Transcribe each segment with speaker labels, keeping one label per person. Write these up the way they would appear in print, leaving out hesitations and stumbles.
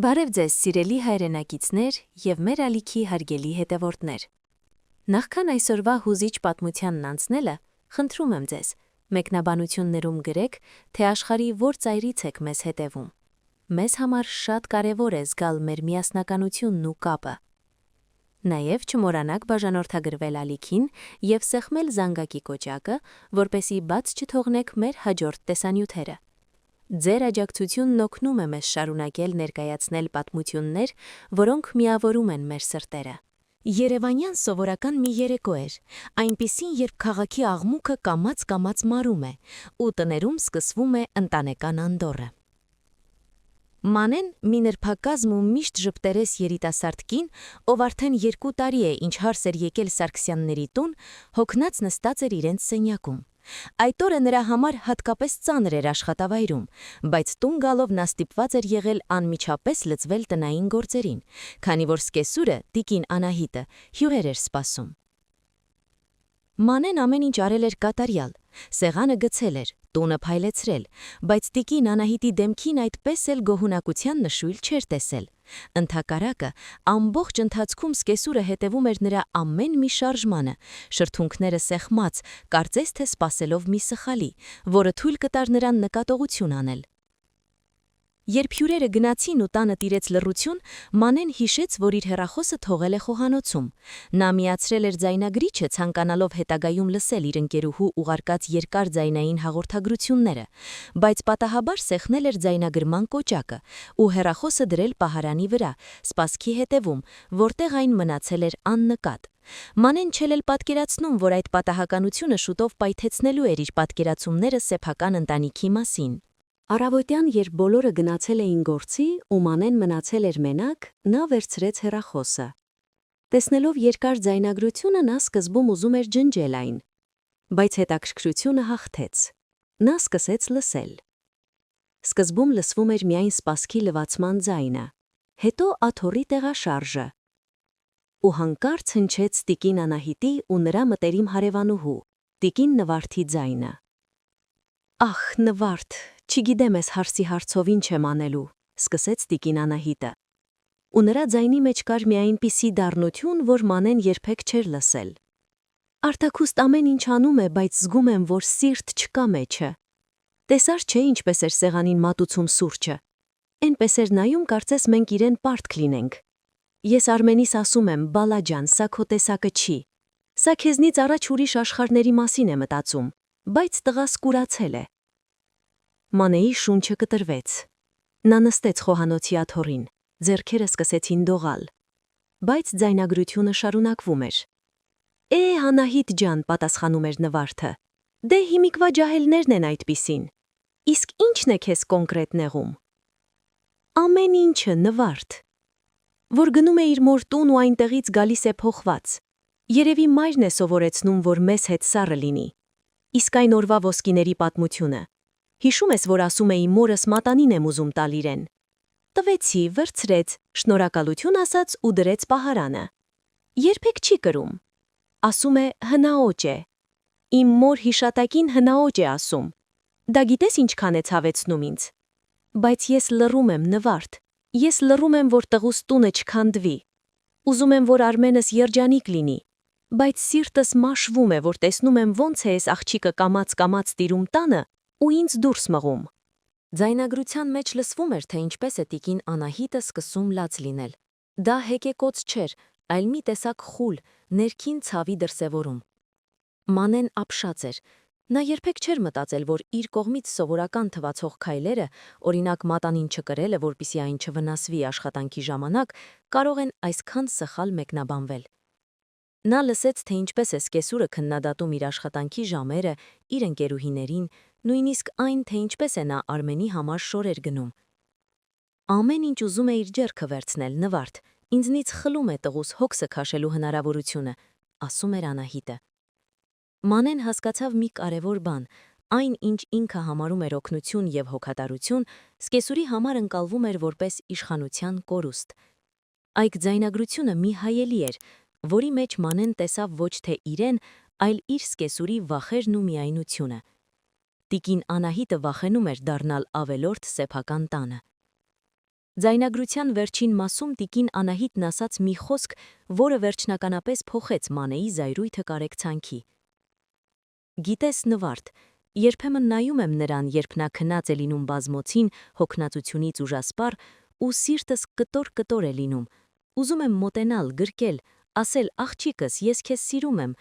Speaker 1: Բարև ձեզ, սիրելի հայրենակիցներ և մեր ալիքի հարգելի հետևորդներ։ Նախքան այսօրվա հուզիչ պատմությանն անցնելը, խնդրում եմ ձեզ, մեկնաբանություններում գրեք, թե աշխարհի որ ծայրից եք մեզ հետևում։ Մեզ համար շատ կարևոր է զգալ մեր միասնականությունն ու կապը։ Նաև չմոռանաք բաժանորդագրվել ալիքին և սեղմել զանգակի կոճակը, որպեսզի բաց չթողնեք մեր հաջորդ տեսանյութերը։ Ձեր աջակցությունն օգնում է մեզ շարունակել ներկայացնել պատմություններ, որոնք միավորում են մեր սրտերը։
Speaker 2: Երևանյան սովորական մի երեկո էր, այնպիսին, երբ քաղաքի աղմուկը կամաց-կամաց մարում է, ու տներում սկսվում է ընտանեկան անդոռը։ Մանեն մի նրբակազմ ու միշտ ժպտերես երիտասարդ կին, ով արդեն 2 տարի է, ինչ հարս էր եկել Սարգսյանների տուն, հոգնած նստած էր իրենց սենյակում։ Այդ օրը նրա համար հատկապես ծանր էր աշխատավայրում, բայց տուն գալով նա ստիպված էր եղել անմիջապես լծվել տնային գործերին, քանի որ սկեսուրը, տիկին Անահիտը, հյուրեր էր սպասում։ Մանեն ամեն ինչ արել էր կատարյալ, սեղանը գցել էր, տունը փայլեցրել, բայց տիկին Անահիտի դեմքին այդպես էլ գոհունակության նշույլ չէր տեսել։ Ընդհակառակը, ամբողջ ընթացքում սկեսուրը հետևում էր նրա ամեն մի շարժմանը, շրթունքները սեղմած, կարծես թե սպասելով մի սխալի, որը թույլ կտար նրան նկատողություն անել։ Երբ հյուրերը գնացին ու տանը տիրեց լռություն, Մանեն հիշեց, որ իր հեռախոսը թողել է խոհանոցում։ Նա միացրել էր ձայնագրիչը, ցանկանալով հետագայում լսել իր ընկերուհու ուղարկած երկար ձայնային հաղորդագրությունները, բայց պատահաբար սեղմել էր ձայնագրման կոճակը ու հեռախոսը դրել պահարանի վրա, սպասքի հետևում, որտեղ այն մնացել էր աննկատ։ Մանեն չէր էլ պատկերացնում, որ այդ պատահականությունը շուտով պայթեցնելու էր իր պատկերացումները սեփական ընտանիքի մասին։
Speaker 1: Առավոտյան, երբ բոլորը գնացել էին գործի ու Մանեն մնացել էր մենակ, նա վերցրեց հեռախոսը։ Տեսնելով երկար ձայնագրությունը, նա սկզբում ուզում էր ջնջել այն, բայց հետաքրքրությունը հաղթեց։ Նա սկսեց լսել։ Սկզբում լսվում էր միայն սպասքի լվացման ձայնը, հետո աթոռի տեղաշարժը։ Ու հանկարծ հնչեց տիկին Անահիտի ու նրա մտերիմ հարևանուհու, տիկին Նվարդի ձայնը։ Ախ, Նվարդ, չգիտեմ ես հարսի հարցով ինչ եմ անելու, սկսեց տիկին Անահիտը։ Ու նրա ձայնի մեջ կար մի այնպիսի դառնություն, որ Մանեն երբեք չէր լսել։ Արտաքուստ ամեն ինչ անում է, բայց զգում եմ, որ սիրտ չկա մեջը։ Տեսար չէ ինչպես էր սեղանին մատուցում սուրճը։ Էնպես էր նայում, կարծես մենք իրեն պարտք լինենք։ Ես Արմենիս ասում եմ, բալաջան, սա քո տեսակը չի։ Սա քեզնից առաջ ուրիշ աշխարհների մասին է մտածում, բայց տղաս կուրացել է։ Մանեի շունչը կտրվեց։ Նա նստեց խոհանոցի աթոռին, ձեռքերը սկսեցին դողալ։ Բայց ձայնագրությունը շարունակվում էր։ Անահիտ ջան, պատասխանում էր Նվարդը։ Դե հիմիկվա ջահելներն են այդպիսին։ Իսկ ի՞նչն է քեզ կոնկրետ նեղում։ Ամեն ինչը, Նվարդ։ Որ գնում է իր մոր տուն ու այնտեղից գալիս է փոխված։ Երևի մայրն է սովորեցնում, որ մեզ հետ սառը լինի։ Իսկ այն օրվա ոսկիների պատմությունը։ Հիշում ես, որ ասում էի մորս մատանին եմ ուզում տալ իրեն։ Տվեցի, վերցրեց, շնորհակալություն ասաց ու դրեց պահարանը։ Երբեք չի կրում։ Ասում է հնաոճ է։ Իմ մոր հիշատակին հնաոճ է ասում։ Դա գիտես ինչքան է ցավեցնում ինձ։ Բայց ես լռում եմ, Նվարդ։ Ես լռում եմ, որ տղուս տունը չքանդվի։ Ուզում եմ, որ Արմենս երջանիկ լինի։ Բայց սիրտս մաշվում է, որ տեսնում եմ ոնց է այս աղջիկը կամաց-կամաց տիրում տանը ու ինձ դուրս մղում։ Ձայնագրության մեջ լսվում էր, թե ինչպես է տիկին Անահիտը սկսում լաց լինել։ Դա հեկեկոց չէր, այլ մի տեսակ խուլ, ներքին ցավի դրսևորում։ Մանեն ապշած էր։ Նա երբեք չէր մտածել, որ իր կողմից սովորական թվացող քայլերը, օրինակ մատանին չկրելը, որպեսզի այն չվնասվի աշխատանքի ժամանակ, կարող են այսքան սխալ մեկնաբանվել։ Նա լսեց, թե ինչպես է սկեսուրը քննադատում իր աշխատանքի ժամերը, իր ընկերուհիներին, նույնիսկ այն, թե ինչպես է նա Արմենի համար շորեր գնում։ Ամեն ինչ ուզում է իր ձեռքը վերցնել, Նվարդ, ինձնից խլում է տղուս հոգսը քաշելու հնարավորությունը, ասում էր Անահիտը։ Մանեն հասկացավ մի կարևոր բան, այն, ինչ ինքը համարում էր օգնություն և հոգատարություն, սկեսուրի համար ընկալվում էր որպես իշխանության կորուստ։ Այդ ձայնագրությունը մի հայելի էր, որի մեջ Մանեն տեսավ ոչ թե իրեն, այլ իր սկեսուրի վախերն ու միայնությունը։ Տիկին Անահիտը վախենում էր դառնալ ավելորդ սեփական տանը։
Speaker 2: Ձայնագրության վերջին մասում տիկին Անահիտն ասաց մի խոսք, որը վերջնականապես փոխեց Մանեի զայրույթը կարեկցանքի։ Գիտես Նվարդ, երբեմն նայում եմ նրան, երբ նա քնած է լինում բազմոցին, հոգնածությունից ուժասպառ, ու սիրտս կտոր-կտոր է լինում։ Ուզում եմ մոտենալ, գրկել, ասել աղջիկս, ես քեզ սիրում եմ,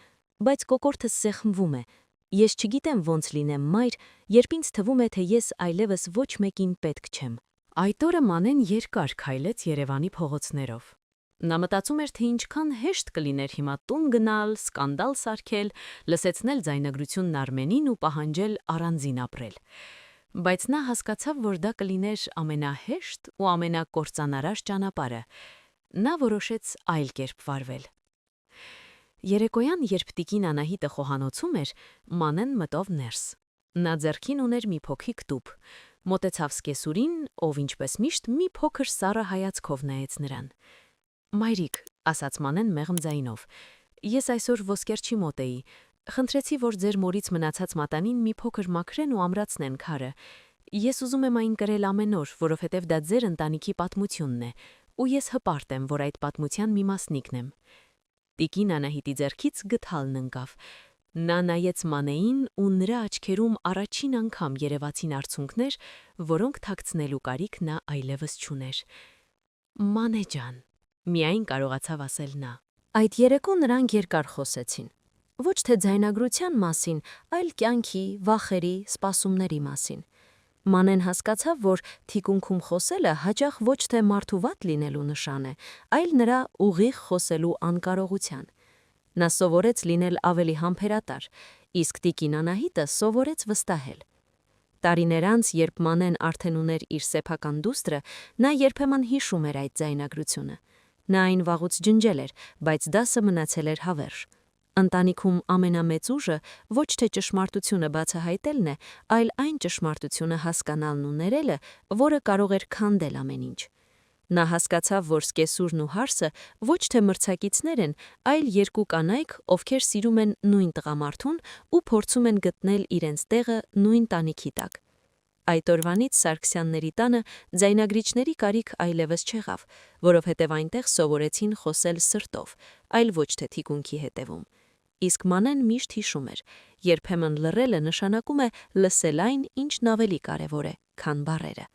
Speaker 2: բայց կոկորդս սեղմվում է։ Ես չգիտեմ ոնց լինեմ մայր, երբ ինձ թվում է, թե ես այլևս ոչ մեկին պետք չեմ։ Այդ օրը Մանեն երկար քայլեց Երևանի փողոցներով։ Նա մտածում էր, թե ինչքան հեշտ կլիներ հիմա տուն գնալ, սկանդալ սարքել, լսեցնել ձայնագրությունն Արմենին ու պահանջել առանձին ապրել։ Բայց նա հասկացավ, որ դա կլիներ ամենահեշտ ու ամենակործանարար ճանապարհը։ Նա որոշեց այլ կերպ վարվել։ Երեկոյան, երբ տիկին Անահիտը խոհանոցում էր, Մանեն մտավ ներս։ Նա ձեռքին ուներ մի փոքրիկ տուփ։ Մոտեցավ սկեսուրին, ով ինչպես միշտ մի փոքր սառը հայացքով նայեց նրան։ «Մայրիկ», ասաց Մանեն մեղմ ձայնով, «ես այսօր ոսկերչի մոտ էի։ Խնդրեցի, որ ձեր մորից մնացած մատանին մի փոքր մաքրեն ու ամրացնեն քարը։ Ես ուզում եմ այն կրել ամեն օր, որովհետև դա ձեր ընտանիքի պատմությունն է, ու ես հպարտ եմ, որ այդ պատմության մի մասնիկն եմ»։ Տիկին Անահիտի ձեռքից գդալն ընկավ։ Նա նայեց Մանեին ու նրա աչքերում առաջին անգամ երևացին արցունքներ, որոնք թաքցնելու կարիք նա այլևս չուներ։ «Մանե ջան», միայն կարողացավ ասել նա։ Այդ երեկո նրանք երկար խոսեցին։ Ոչ թե ձայնագրության մասին, այլ կյանքի, վախերի, սպասումների մասին։ Մանեն հասկացավ, որ թիկունքում խոսելը հաճախ ոչ թե մարդու վատ լինելու նշան է, այլ նրա ուղիղ խոսելու անկարողության։ Նա սովորեց լինել ավելի համբերատար, իսկ տիկին Անահիտը սովորեց վստահել։ Տարիներ անց, երբ Մանեն արդեն ուներ իր սեփական դուստրը, նա երբեմն հիշում էր այդ ձայնագրությունը։ Նա այն վաղուց ջնջել էր, բայց դասը մնացել էր հավերժ։ Ընտանիքում ամենամեծ ուժը ոչ թե ճշմարտությունը բացահայտելն է, այլ այն ճշմարտությունը հասկանալն ու ներելը, որը կարող էր քանդել ամեն ինչ։ Նա հասկացավ, որ սկեսուրն ու հարսը ոչ թե մրցակիցներ են, այլ երկու կանայք, ովքեր սիրում են նույն տղամարդուն ու փորձում են գտնել իրենց տեղը նույն տանիքի տակ։ Այդ օրվանից Սարգսյանների տանը ձայնագրիչների կարիք այլևս չեղավ, որովհետև այնտեղ սովորեցին խոսել սրտով, այլ ոչ թե թիկունքի հետևում։ Իսկ Մանեն միշտ հիշում էր, երբեմն լռելը նշանակում է լսել այն, ինչն ավելի կարևոր է, քան բառերը։